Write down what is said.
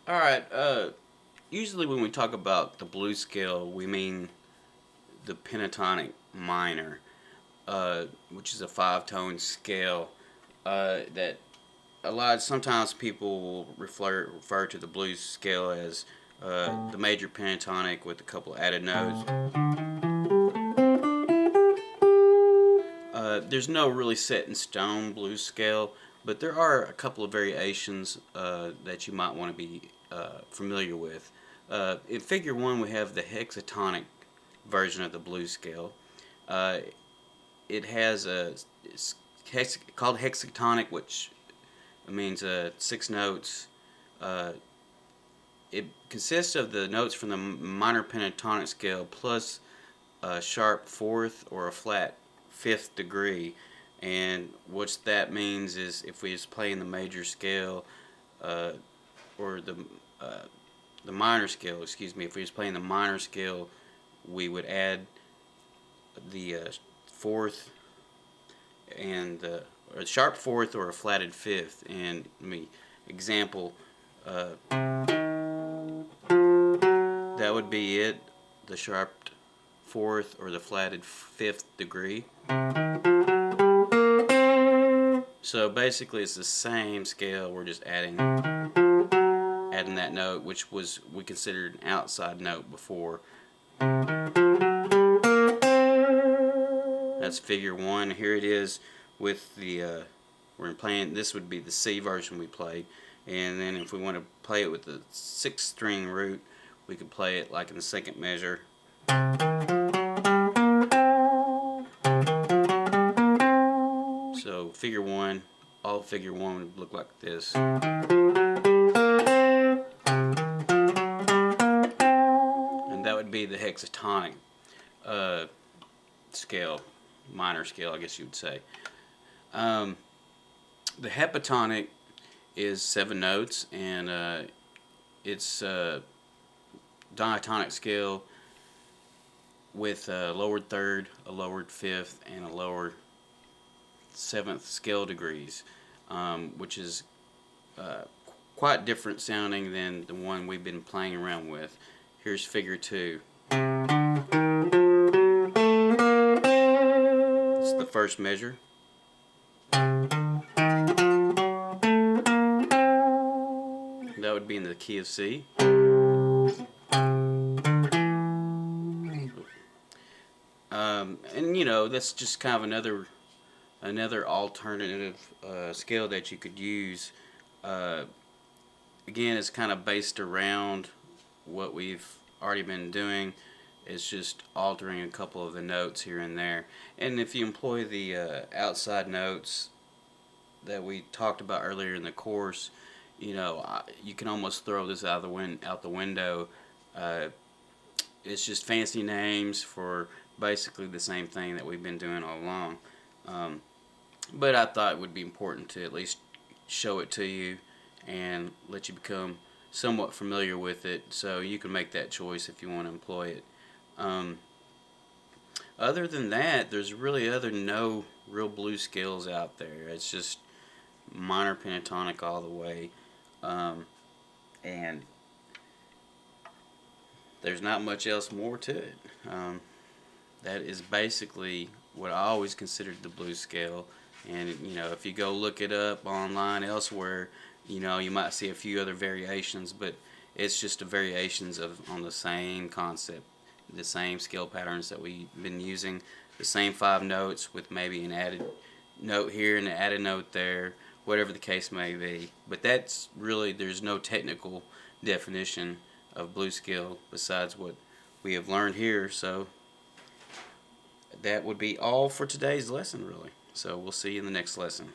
Alright, usually when we talk about the blues scale, we mean the pentatonic minor, which is a five-tone scale that sometimes people will refer to the blues scale as the major pentatonic with a couple of added notes. There's no really set in stone blues scale, but there are a couple of variations that you might want to be familiar with. In Figure 1, we have the hexatonic version of the blues scale. Uh, it has it's called hexatonic, which means six notes. Uh, it consists of the notes from the minor pentatonic scale plus a sharp fourth or a flat fifth degree. And what that means is if we was playing the major scale uh, or the minor scale, excuse me, if we was playing the minor scale, we would add the fourth and a sharp fourth or a flatted fifth. And example, that would be it, the sharp fourth or the flatted fifth degree. So basically it's the same scale, we're just adding that note, which was we considered an outside note before. That's Figure 1. Here it is with the we're playing, this would be the C version we played, and then if we want to play it with the 6th string root, we could play it like in the second measure. So Figure 1, all of Figure 1 would look like this. And that would be the hexatonic scale, minor scale, I guess you would say. The heptatonic is 7 notes, and it's a diatonic scale with a lowered third, a lowered fifth, and a lowered seventh scale degrees, which is quite different sounding than the one we've been playing around with. Here's Figure 2. It's the first measure. That would be in the key of C. And you know, that's just kind of another alternative scale that you could use. Again, it's kind of based around what we've already been doing. It's just altering a couple of the notes here and there. And if you employ the outside notes that we talked about earlier in the course, you know, you can almost throw this out the window. It's just fancy names for basically the same thing that we've been doing all along. But I thought it would be important to at least show it to you and let you become somewhat familiar with it, so you can make that choice if you want to employ it. Other than that, there's really no real blues scales out there. It's just minor pentatonic all the way, and there's not much else more to it. That is basically what I always considered the blues scale. And you know, if you go look it up online elsewhere, you know, you might see a few other variations, but it's just the variations on the same concept, the same scale patterns that we've been using, the same 5 notes with maybe an added note here and an added note there, whatever the case may be. But that's really, there's no technical definition of blues scale besides what we have learned here. So that would be all for today's lesson, really. So we'll see you in the next lesson.